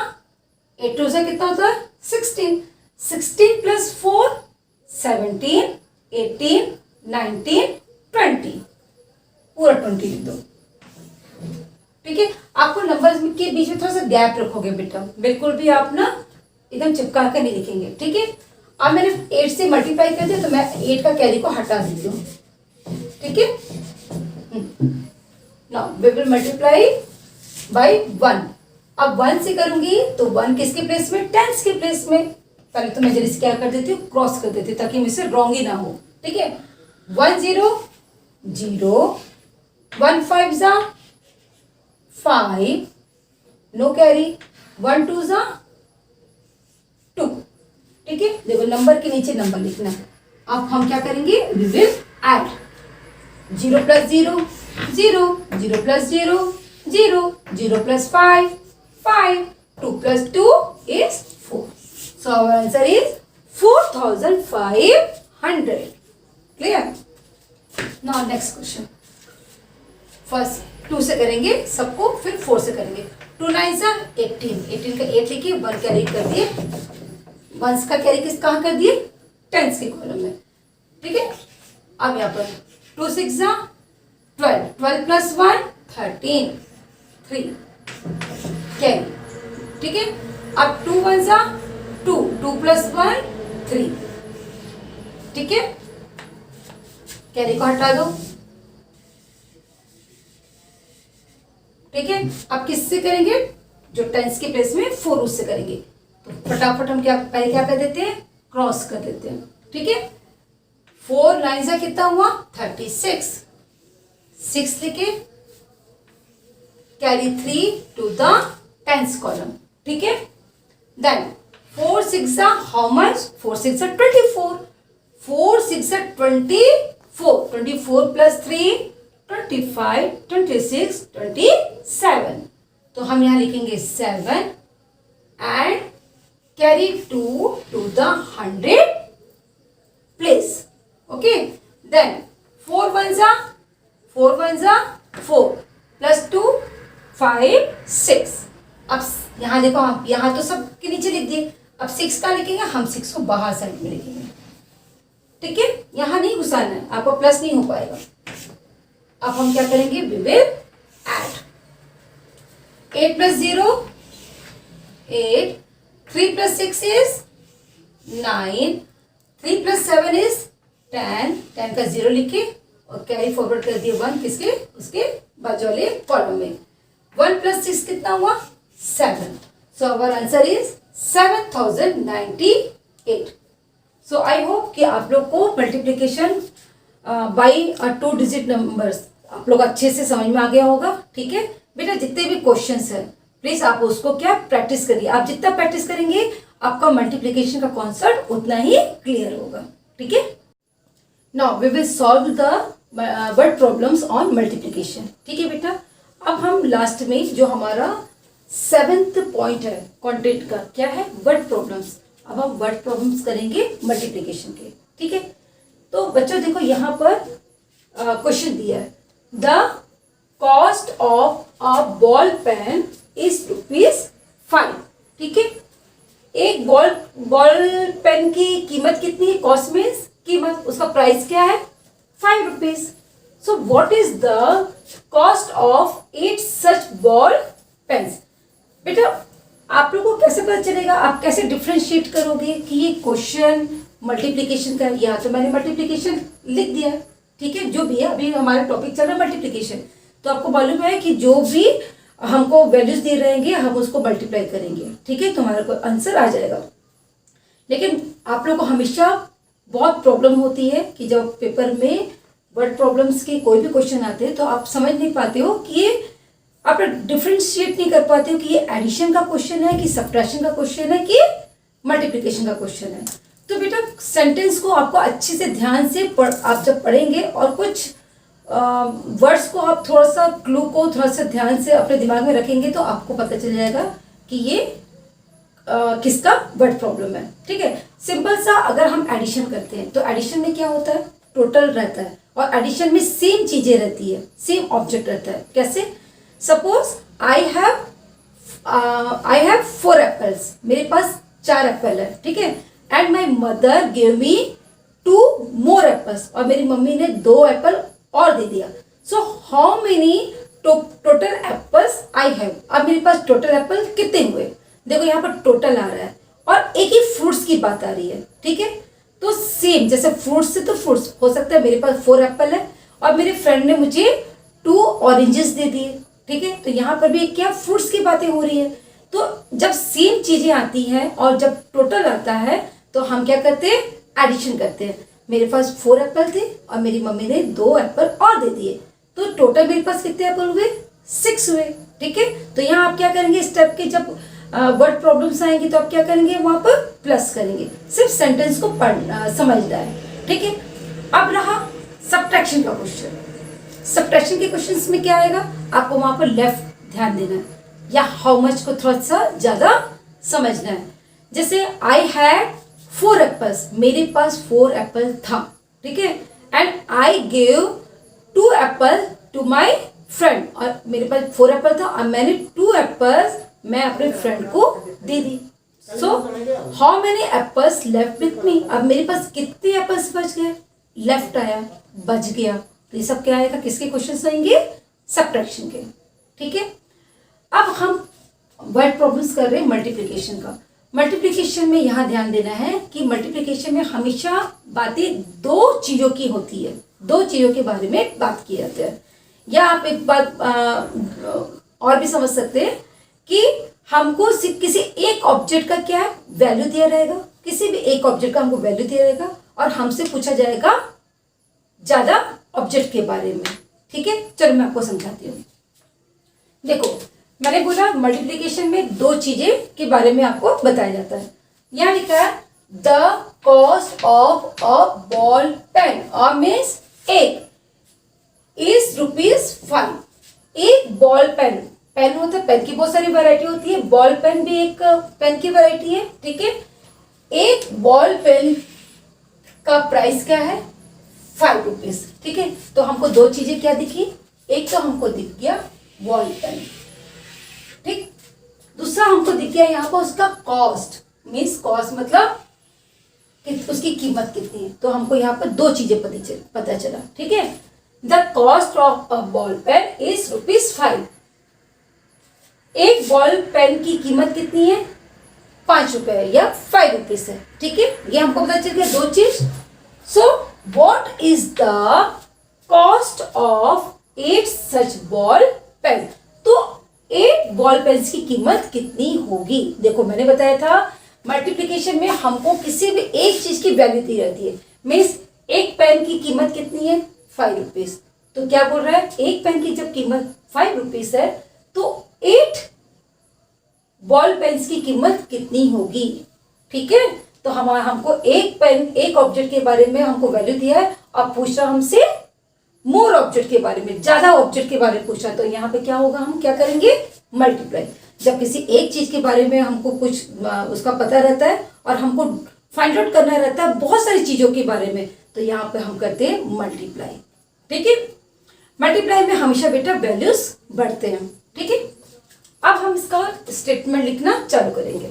कितना होता है? 16, 16 प्लस 4 17, 18 19 20, पूरा 20 लिख दो। ठीक है, आपको नंबर्स के बीच में थोड़ा सा गैप रखोगे बेटा, बिल्कुल भी आप ना एकदम चिपका कर नहीं लिखेंगे। ठीक है, अब मैंने 8 से मल्टीप्लाई कर दिया तो मैं 8 का कैरी को हटा देती हूँ। ठीक है, now we will multiply by 1। अब 1 से करूंगी तो 1 किसके प्लेस में? टेंस के प्लेस में। पहले तो मैं जल्दी क्या कर देती हूँ, क्रॉस कर देती हूँ ताकि मुझसे रॉन्ग ही ना हो। ठीक है, 1 0 0, 1 5 जा 5, नो कैरी, 1 2 जा 2। ठीक है, देखो नंबर के नीचे नंबर लिखना है। अब हम क्या करेंगे, we will add 0 plus 0 0, 0 plus 0 0, 0 plus 5 5, 2 plus 2 is 4. So our answer is 4500. Clear? Now next question. First 2 से करेंगे सबको, फिर 4 से करेंगे। 2 9 जा 18, 18 का 8 लिखिए, 1 कैरी कर दिए, 1 का कैरी किस कहाँ कर दिए? टेंस के कॉलम में। ठीक है, अब यहाँ पर 2 6 जा 12, 12 प्लस 1 13, 3 कैरी। ठीक है, अब 2 1 जा 2, 2 प्लस 1 3। ठीक है, कैरी को हटा दो। ठीक है, अब किससे करेंगे? जो टेंस के प्लेस में 4 उससे करेंगे। तो फटाफट हम पहले क्या कर देते हैं, क्रॉस कर देते हैं। ठीक है, 4 9 जा कितना हुआ? 36, 6 लिखे, carry 3 to the tens column. ठीक है, देन 4 6 जा हाउ मच? 4 6 जा 24, 4 6 जा 24, 24 प्लस 3 25, 26 27। तो हम यहाँ लिखेंगे 7 and carry 2 to the 100 place. Okay, then 4 1 जा 4 1 जा 4 प्लस 2 5 6। अब यहाँ देखो, आप यहाँ तो सब के नीचे लिख दिए, अब 6 का लिखेंगे हम, 6 को बाहर साइड में लिखेंगे, ठीक है। यहाँ नहीं घुसाना है, आपको प्लस नहीं हो पाएगा। अब हम क्या करेंगे, we will add 8 plus 0 8, 3 plus 6 is 9, 3 plus 7 is 10, 10 का 0 लिखे और कैरी फॉरवर्ड कर दिए 1 किसके, उसके बाजू वाले कॉलम में। 1 प्लस 6 कितना हुआ, 7। So our answer is 7098। So I hope कि आप लोग को मल्टीप्लिकेशन बाई 2 डिजिट नंबर्स आप लोग अच्छे से समझ में आ गया होगा, ठीक है। बेटा जितने भी क्वेश्चंस हैं प्लीज आप उसको क्या प्रैक्टिस करिए, आप जितना प्रैक्टिस करेंगे आपका मल्टीप्लिकेशन का कॉन्सेप्ट उतना ही क्लियर होगा, ठीक है। Now we will solve the word problems on multiplication, ठीक है बेटा। अब हम लास्ट में जो हमारा 7th पॉइंट है कंटेंट का, क्या है, वर्ड प्रॉब्लम्स। अब हम वर्ड प्रॉब्लम्स करेंगे मल्टीप्लिकेशन के, ठीक है। तो बच्चों देखो यहाँ पर क्वेश्चन दिया है, the cost of a ball pen is ₹5, ठीक है। एक बॉल पेन की कीमत कितनी है, कॉस्ट मीन्स कीमत, उसका प्राइस क्या है, ₹5। So what is the cost of 8 such ball pens. बेटा आप लोगों को कैसे पता चलेगा, आप कैसे डिफ्रेंशिएट करोगे कि ये क्वेश्चन मल्टीप्लिकेशन का, या तो मैंने मल्टीप्लिकेशन लिख दिया, ठीक है, जो भी है, अभी हमारा टॉपिक चल रहा है मल्टीप्लिकेशन, तो आपको मालूम है कि जो भी हमको वैल्यूज दे रहेंगे हम उसको मल्टीप्लाई करेंगे, ठीक है, तो हमारा कोई आंसर आ जाएगा। लेकिन आप लोग को हमेशा बहुत प्रॉब्लम होती है कि जब पेपर में वर्ड प्रॉब्लम्स के कोई भी क्वेश्चन आते हैं तो आप समझ नहीं पाते हो कि ये, आप डिफ्रेंशिएट नहीं कर पाते हो कि ये एडिशन का क्वेश्चन है कि सब्ट्रैक्शन का क्वेश्चन है कि मल्टीप्लिकेशन का क्वेश्चन है। तो बेटा सेंटेंस को आपको अच्छे से ध्यान से आप जब पढ़ेंगे और कुछ वर्ड्स को आप थोड़ा सा क्लू को थोड़ा सा ध्यान से अपने दिमाग में रखेंगे तो आपको पता चल जाएगा कि ये किसका वर्ड प्रॉब्लम है, ठीक है। सिंपल सा अगर हम एडिशन करते हैं तो एडिशन में क्या होता है, टोटल रहता है, और एडिशन में सेम चीजें रहती है, सेम ऑब्जेक्ट रहता है। कैसे, सपोज आई हैव 4 एप्पल्स, मेरे पास 4 एप्पल है, ठीक है, and my mother give me 2 more apples, और मेरी मम्मी ने 2 एप्पल और दे दिया। सो how many total apples I have, अब मेरे पास टोटल एप्पल कितने हुए, देखो यहाँ पर टोटल आ रहा है और एक ही फ्रूट्स की बात आ रही है, ठीक है। तो सेम जैसे फ्रूट्स से तो फ्रूट्स हो सकता है, मेरे पास 4 एप्पल है और मेरे फ्रेंड ने मुझे 2 ऑरेंजेस दे दिए, ठीक है, तो यहाँ पर भी क्या फ्रूट्स की बातें हो रही है। तो जब सेम चीजें आती हैं और जब टोटल आता है तो हम क्या करते हैं, एडिशन करते हैं। मेरे पास 4 एप्पल थे और मेरी मम्मी ने 2 एप्पल और दे दिए, तो टोटल मेरे पास कितने एप्पल हुए, 6 हुए, ठीक है। तो यहाँ आप क्या करेंगे, स्टेप के जब वर्ड प्रॉब्लम्स आएंगे तो आप क्या करेंगे, वहां पर प्लस करेंगे, सिर्फ सेंटेंस को समझना है, ठीक है। अब रहा सब्ट्रैक्शन का क्वेश्चन। सब्ट्रैक्शन के क्वेश्चंस में क्या आएगा, आपको वहां पर लेफ्ट ध्यान देना है या हाउ मच को थोड़ा सा ज्यादा समझना है। जैसे आई हैड 4 एप्पल्स, मेरे पास 4 एप्पल था, ठीक है, and I gave 2 apple to my friend, और मेरे पास 4 एप्पल था और मैंने 2 एप्पल्स मैं अपने फ्रेंड को दे दी। So how many apples left with me, अब मेरे पास कितने एप्पल्स बच गए, लेफ्ट आया, बच गया, तो ये सब क्या आएगा, किसके क्वेश्चन आएंगे, सब्ट्रैक्शन के, ठीक है। अब हम वर्ड प्रॉब्लम्स कर रहे हैं मल्टीप्लिकेशन का। मल्टीप्लिकेशन में यहाँ ध्यान देना है कि मल्टीप्लिकेशन में हमेशा बातें 2 चीजों की होती है, 2 चीजों के बारे में बात की जाती है। या आप एक बात और भी समझ सकते हैं कि हमको सिर्फ किसी एक ऑब्जेक्ट का क्या है, वैल्यू दिया रहेगा, किसी भी एक ऑब्जेक्ट का हमको वैल्यू दिया रहेगा और हमसे पूछा जाएगा ज्यादा ऑब्जेक्ट के बारे में, ठीक है। चलो मैं आपको समझाती हूँ। देखो मैंने बोला मल्टीप्लिकेशन में 2 चीजें के बारे में आपको बताया जाता है। यहाँ लिखा है the cost of a ball pen, और मीन्स एक इज ₹5। एक बॉल पेन, पेन होता है, पेन की बहुत सारी वैरायटी होती है, बॉल पेन भी एक पेन की वैरायटी है, ठीक है। एक बॉल पेन का प्राइस क्या है, 5 रुपीज। ठीक है, तो हमको दो चीजें क्या दिखी, एक तो हमको दिख गया बॉल पेन, ठीक, दूसरा हमको दिख गया यहाँ पर उसका कॉस्ट, मीन्स कॉस्ट मतलब उसकी कीमत कितनी है। तो हमको यहाँ पर दो चीजें पता चला। ठीक है, the cost of a ball pen is ₹5। एक बॉल पेन की कीमत कितनी है, 5 रुपए है या 5 रुपीज है। ठीक है, ये हमको पता चल गया दो चीज। So what is the cost of 8 such ball pen. तो 8 बॉल पेन की कीमत कितनी होगी। देखो मैंने बताया था मल्टीप्लिकेशन में हमको किसी भी एक चीज की वैल्यू दी रहती है। मीन्स एक पेन की कीमत कितनी है, 5 रुपीज। तो क्या बोल रहा है, एक पेन की जब कीमत 5 रुपीज है तो 8 बॉल पेन्स की कीमत कितनी होगी। ठीक है, तो हमको एक पेन, एक ऑब्जेक्ट के बारे में हमको वैल्यू दिया है। अब पूछ रहा हमसे मोर ऑब्जेक्ट के बारे में, ज्यादा ऑब्जेक्ट के बारे में पूछा, तो यहाँ पे क्या होगा, हम क्या करेंगे, मल्टीप्लाई। जब किसी एक चीज के बारे में हमको कुछ उसका पता रहता है और हमको फाइंड आउट करना रहता है बहुत सारी चीजों के बारे में, तो यहाँ पे हम करते हैं मल्टीप्लाई। ठीक है, मल्टीप्लाई में हमेशा बेटा वैल्यूज बढ़ते हैं। ठीक है, अब हम इसका स्टेटमेंट लिखना चालू करेंगे।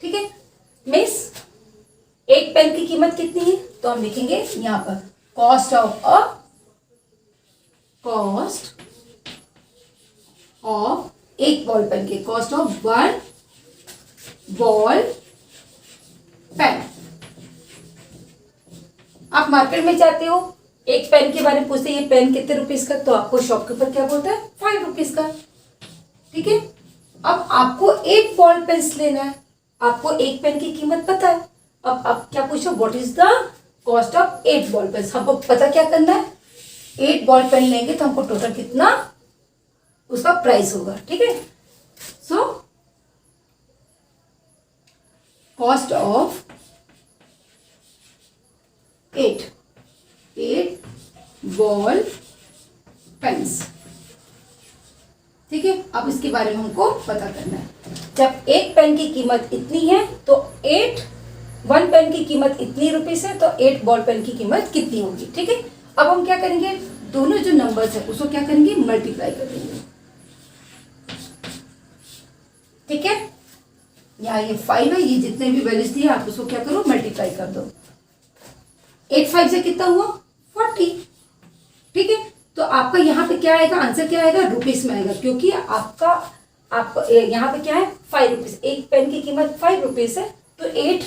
ठीक है, मिस एक पेन की कीमत कितनी है, तो हम लिखेंगे यहां पर कॉस्ट ऑफ एक बॉल पेन की, कॉस्ट ऑफ 1 बॉल पेन। आप मार्केट में जाते हो, एक पेन के बारे में पूछते हैं ये पेन कितने रुपीस का, तो आपको शॉपकीपर क्या बोलता है, 5 रुपीस का। ठीक है, अब आपको एक बॉल पेन लेना है, आपको एक पेन की कीमत पता है। अब आप क्या पूछो, what is the cost of 8 ball pen. हमको पता क्या करना है, 8 बॉल पेन लेंगे तो हमको टोटल कितना उसका प्राइस होगा। ठीक है, so cost of 8 ball pens. ठीक है, अब इसके बारे में हमको पता करना है। जब एक पेन की कीमत इतनी है तो 1 पेन की कीमत इतनी रुपीस है, तो 8 बॉल पेन की कीमत कितनी होगी। ठीक है, अब हम क्या करेंगे, दोनों जो नंबर्स है उसको क्या करेंगे, मल्टीप्लाई कर देंगे। ठीक है, यहाँ ये 5 है, ये जितने भी वैल्यूज दिए आप उसको क्या करो, मल्टीप्लाई कर दो। 8 5 से कितना हुआ, 40। ठीक है, तो आपका यहाँ पे क्या आएगा, आंसर क्या आएगा, रुपीस में आएगा, क्योंकि आप यहाँ पे क्या है, 5 रुपीस। एक पेन की कीमत 5 रुपीस है, तो 1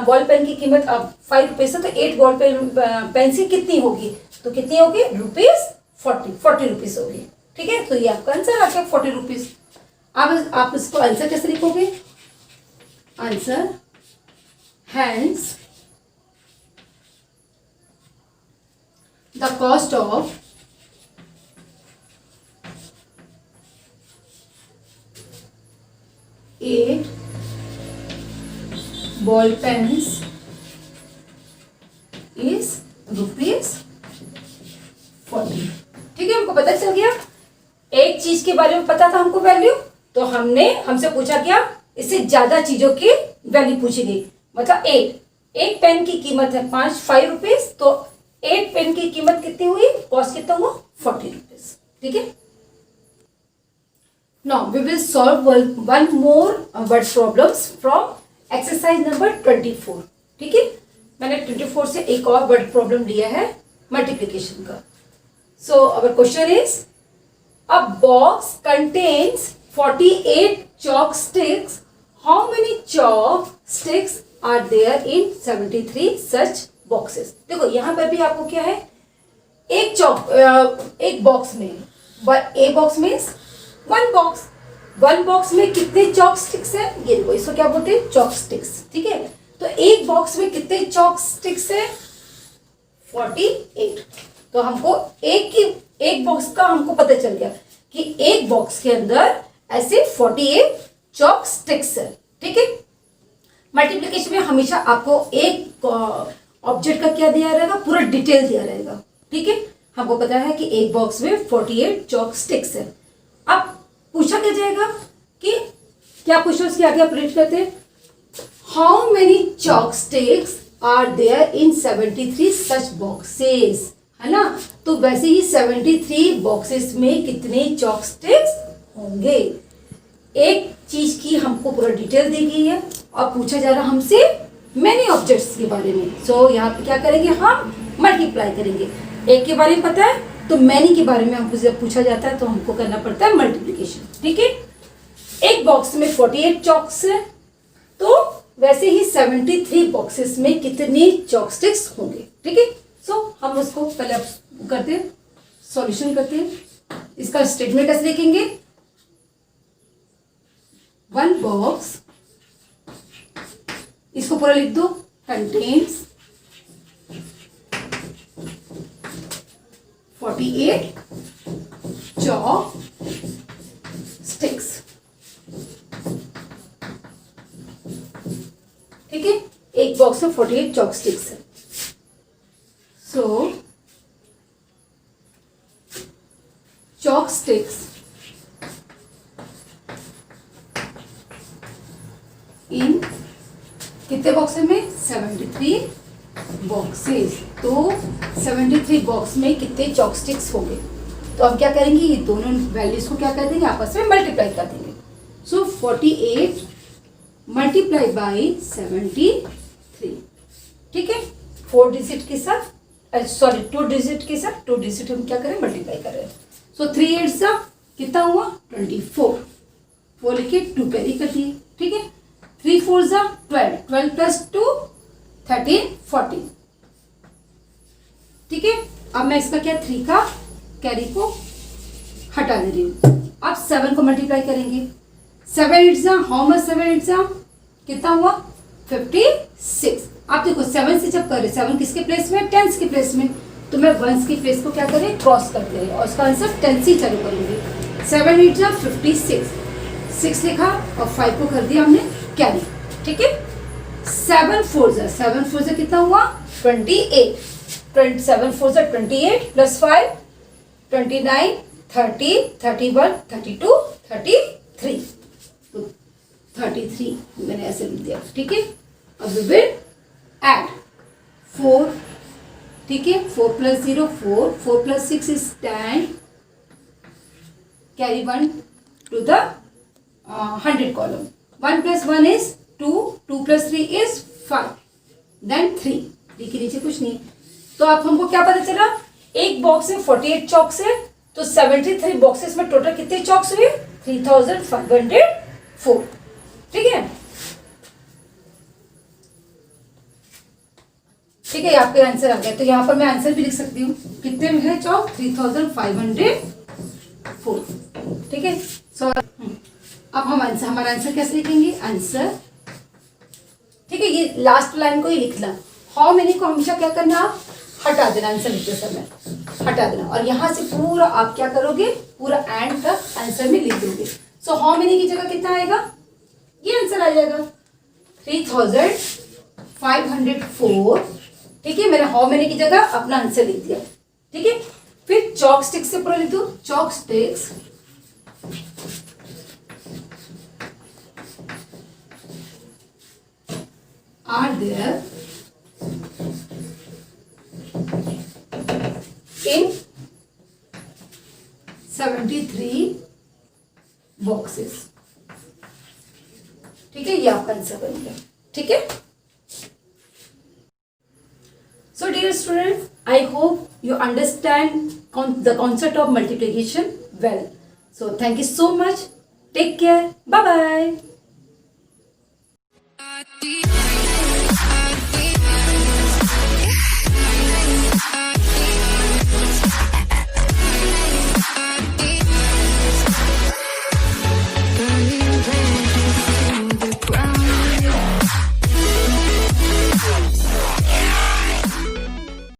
बॉल पेन की कीमत अब 5 रुपीस है, तो 8 बॉल पेन की कितनी होगी, तो कितनी होगी, ₹40 रुपीस होगी। ठीक है, तो ये आपका आंसर आ गया 40 रुपीस। अब आप इसको आंसर कैसे लिखोगे, answer hence the cost of 8 ball pens is ₹40। ठीक है, हमको पता चल गया, एक चीज के बारे में पता था हमको वैल्यू, तो हमसे पूछा गया इससे ज्यादा चीजों की वैल्यू पूछी गई। मतलब एक पेन की कीमत है 5 रुपीस, तो 8 पेन की कीमत कितनी हुई, कॉस्ट कितना हुआ, 40 रुपीस। ठीक है, now we will solve one more word problems from exercise number 24। ठीक है, मैंने 24 से एक और वर्ड प्रॉब्लम लिया है मल्टीप्लिकेशन का। So our question is, a box contains 48 chalk sticks. How many chalk sticks are there in 73 such boxes? देखो यहाँ पर भी आपको क्या है, एक बॉक्स में, a box means 1 box, 1 box में कितने चॉक स्टिक्स है, ये देखो इसको क्या बोलते हैं, चॉक स्टिक्स। ठीक है, तो एक बॉक्स में कितने चॉक स्टिक्स है, 48। तो हमको एक बॉक्स का हमको पता चल गया कि एक बॉक्स के अंदर ऐसे 48 चॉक स्टिक्स है। ठीक है, मल्टीप्लिकेशन में हमेशा आपको एक ऑब्जेक्ट का क्या दिया रहेगा, पूरा डिटेल दिया रहेगा। ठीक है, हमको पता है कि एक बॉक्स में 48 चॉक स्टिक्स है। अब पूछा क्या जाएगा कि क्या पूछो, उसके आगे आप रीड करते हैं, how many chopsticks are there in 73 such boxes, है ना। तो वैसे ही 73 बॉक्सेस में कितने चॉपस्टिक्स होंगे। एक चीज की हमको पूरा डिटेल दी गई है और पूछा जा रहा हमसे मैनी ऑब्जेक्ट्स के बारे में। सो यहाँ पे क्या करेंगे, हम मल्टीप्लाई करेंगे। एक के बारे में पता है तो मैनी के बारे में हमको जब पूछा जाता है तो हमको करना पड़ता है मल्टीप्लिकेशन, ठीक है। एक बॉक्स में 48 चॉक्स है, तो वैसे ही 73 बॉक्सेस में कितने चॉपस्टिक्स होंगे, ठीक है। सो हम उसको पहले अब करते हैं, सॉल्यूशन करते हैं। इसका स्टेटमेंट कैसे लिखेंगे, वन बॉक्स, इसको पूरा लिख दो, कंटेन्स 48 चॉप स्टिक्स, ठीक है। एक बॉक्स में 48 चॉक स्टिक्स है। सो चॉक स्टिक्स इन कितने बॉक्सेस में, 73 बॉक्सेस। तो 73 बॉक्स में कितने चॉक स्टिक्स होंगे। तो अब क्या करेंगे, ये दोनों वैल्यूज को क्या कर देंगे, आपस में मल्टीप्लाई कर देंगे। सो 48 मल्टीप्लाई बाई 73, ठीक है। 4 डिजिट के साथ, सॉरी 2 डिजिट के साथ 2 डिजिट हम क्या करें, मल्टीप्लाई कर रहे हैं। सो 3 8 सा कितना हुआ, 24, 4 लिखे 2 कैरी कर दिए, ठीक है। 3 4 सा 12, 12 प्लस 2 13 14, ठीक है। अब मैं इसका क्या 3 का कैरी को हटा दे रही हूँ। अब 7 को मल्टीप्लाई करेंगे। 7 8 सा, हाउ मच 7 8 सा कितना हुआ, 56। आप देखो 7 से जब कर रहे, 7 किसके प्लेस में, 10 के प्लेस में, तो मैं 1 के प्लेस को क्या करें, क्रॉस करते हैं और उसका आंसर 10 से चालू करेंगे। 7 8 सा 56, 6 लिखा और 5 को कर दिया हमने कैरी, ठीक है। 7 4 सा कितना हुआ, 28, 7 4 सा 28 प्लस 5 29 30 31 32 33, तो 33 मैंने ऐसे लिख दिया, ठीक है। अब वी विल ऐड 4, ठीक है। 4 plus 0 4, 4 plus 6 is 10, carry 1 to the 100 column. 1 plus 1 is 2, 2 plus 3 is 5, then 3, 3 के नीचे कुछ नहीं। तो अब हमको क्या पता चला, एक बॉक्स में 48 चॉक्स है, तो 73 बॉक्सेस में टोटल कितने चॉक्स हुए, 3504, ठीक है। ठीक है, आपके आंसर आ गया। तो यहाँ पर मैं आंसर भी लिख सकती हूँ, कितने में है चौक, 3504, ठीक है। सो अब हम आंसर, हमारा आंसर कैसे लिखेंगे, आंसर, ठीक है। ये लास्ट लाइन को ही लिखना, हाउ मेनी को हमेशा क्या करना, आप हटा देना, आंसर लिखते समय हटा देना, और यहाँ से पूरा आप क्या करोगे, पूरा एंड तक आंसर में लिख दोगे। सो हाउ मेनी की जगह कितना आएगा, ये आंसर आ जाएगा 3504, ठीक है। मैंने हाउ मेनी की जगह अपना आंसर लिख दिया, ठीक है। फिर चॉक स्टिक्स से पूरा लिख दो, chalk sticks are there in 73 boxes, ठीक है। ये आपका आंसर बन गया, ठीक है। So dear students, I hope you understand the concept of multiplication well. So thank you so much. Take care. Bye bye.